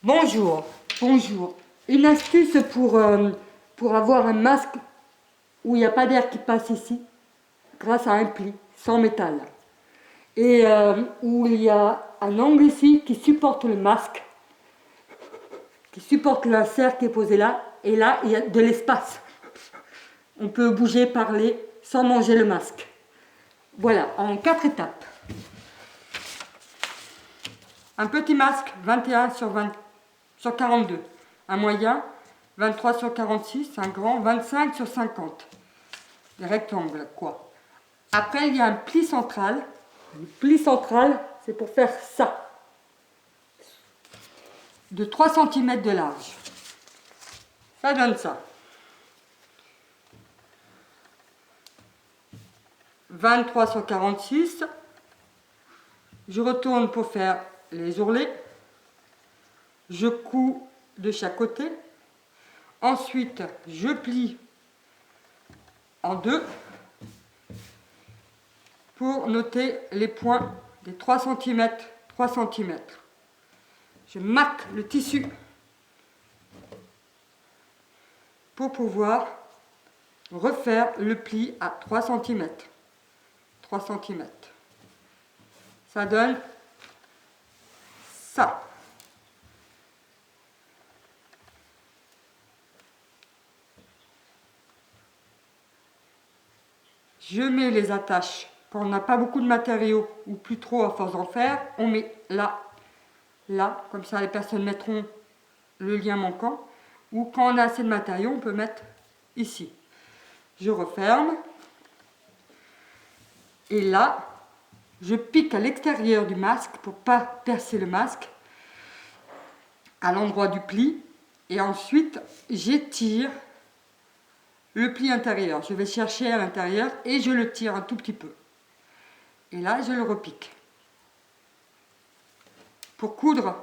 Bonjour, bonjour. Une astuce pour avoir un masque où il n'y a pas d'air qui passe ici, grâce à un pli sans métal. Et où il y a un angle ici qui supporte le masque, qui supporte l'insert qui est posé là, et là il y a de l'espace. On peut bouger, parler sans manger le masque. Voilà, en 4 étapes. Un petit masque, 21 sur 42. Un moyen, 23 sur 46. Un grand, 25 sur 50. Des rectangles, quoi. Après, il y a un pli central. Le pli central, c'est pour faire ça. De 3 cm de large. Ça donne ça. 23 sur 46. Je retourne pour faire les ourlets. Je couds de chaque côté. Ensuite, je plie en deux pour noter les points des 3 cm, 3 cm. Je marque le tissu pour pouvoir refaire le pli à 3 cm. 3 cm. Ça donne ça. Je mets les attaches. Quand on n'a pas beaucoup de matériaux ou plus trop à force d'en faire, on met là, là, comme ça les personnes mettront le lien manquant. Ou quand on a assez de matériaux, on peut mettre ici. Je referme. Et là, je pique à l'extérieur du masque pour ne pas percer le masque, à l'endroit du pli. Et ensuite, j'étire le pli intérieur. Je vais chercher à l'intérieur et je le tire un tout petit peu. Et là, je le repique. Pour coudre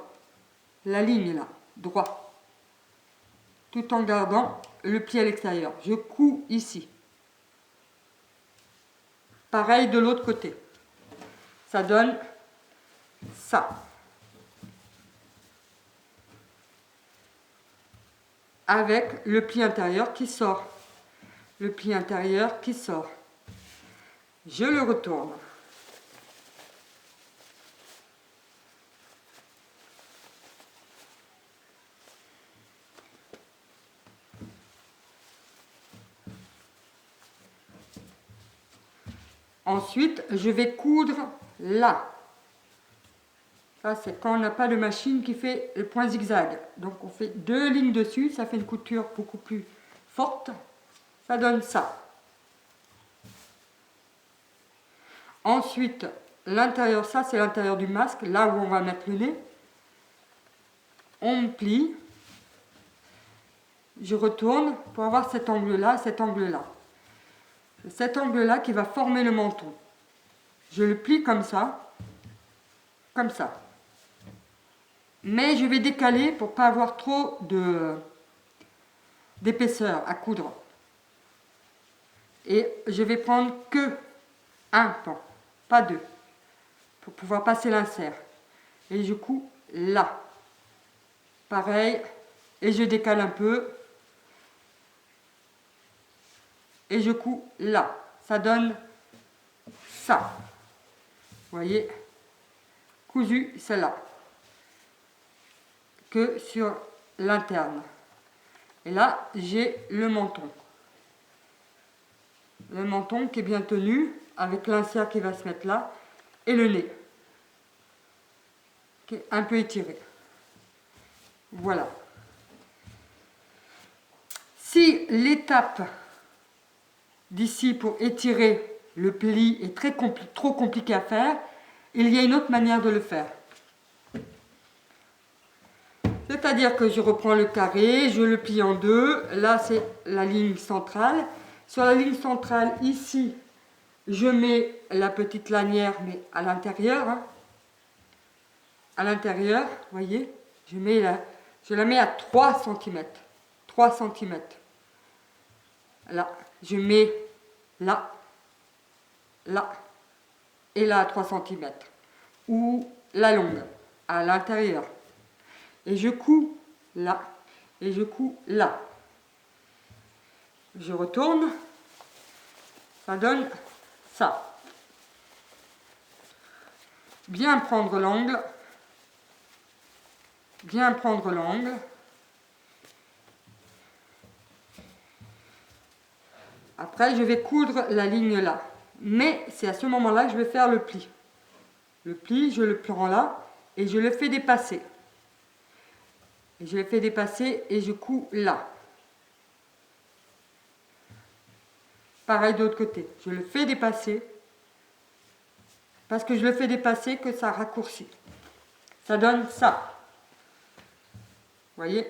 la ligne là, droit. Tout en gardant le pli à l'extérieur. Je couds ici. Pareil de l'autre côté. Ça donne ça. Avec le pli intérieur qui sort. Le pli intérieur qui sort. Je le retourne. Ensuite, je vais coudre là. Ça, c'est quand on n'a pas de machine qui fait le point zigzag. Donc, on fait 2 lignes dessus. Ça fait une couture beaucoup plus forte. Ça donne ça. Ensuite, l'intérieur, ça, c'est l'intérieur du masque. Là où on va mettre le nez. On plie. Je retourne pour avoir cet angle-là, cet angle-là. Cet angle-là qui va former le menton. Je le plie comme ça. Comme ça. Mais je vais décaler pour ne pas avoir trop d'épaisseur à coudre. Et je vais prendre que un pan, pas deux, pour pouvoir passer l'insert. Et je couds là. Pareil, et je décale un peu. Et je couds là. Ça donne ça. Vous voyez, cousu celle-là. Que sur l'interne. Et là, j'ai le menton. Le menton qui est bien tenu, avec l'insert qui va se mettre là, et le nez, qui est un peu étiré. Voilà. Si l'étape d'ici pour étirer le pli est trop compliquée à faire, il y a une autre manière de le faire. C'est-à-dire que je reprends le carré, je le plie en deux. Là, c'est la ligne centrale. Sur la ligne centrale, ici, je mets la petite lanière, mais à l'intérieur. Hein. À l'intérieur, vous voyez, je la mets à 3 cm. 3 cm. Là, je mets là, là, et là à 3 cm. Ou la longue, à l'intérieur. et je couds là, et je couds là. Je retourne, ça donne ça. Bien prendre l'angle, bien prendre l'angle. Après, je vais coudre la ligne là. Mais c'est à ce moment-là que je vais faire le pli. Le pli, je le prends là et je le fais dépasser. Et je le fais dépasser et je couds là. Pareil de l'autre côté. Je le fais dépasser. Parce que je le fais dépasser que ça raccourcit. Ça donne ça. Vous voyez?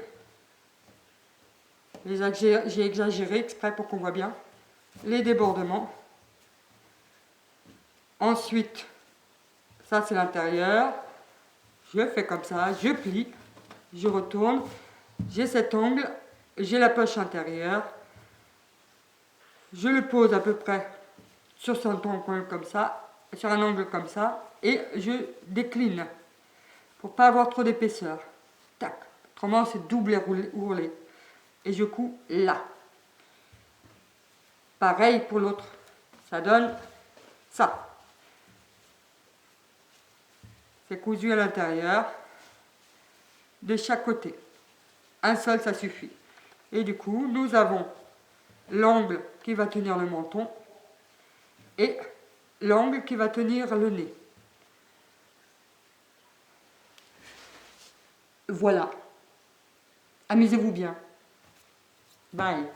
J'ai exagéré exprès pour qu'on voit bien. Les débordements. Ensuite, ça c'est l'intérieur. Je fais comme ça, je plie, je retourne. J'ai cet angle, j'ai la poche intérieure. Je le pose à peu près sur un angle comme ça, sur un angle comme ça, et je décline pour pas avoir trop d'épaisseur. Tac. Autrement c'est double ourlé. Et je couds là. Pareil pour l'autre. Ça donne ça. C'est cousu à l'intérieur de chaque côté. Un seul, ça suffit. Et du coup, nous avons l'angle qui va tenir le menton et l'angle qui va tenir le nez. Voilà. Amusez-vous bien. Bye.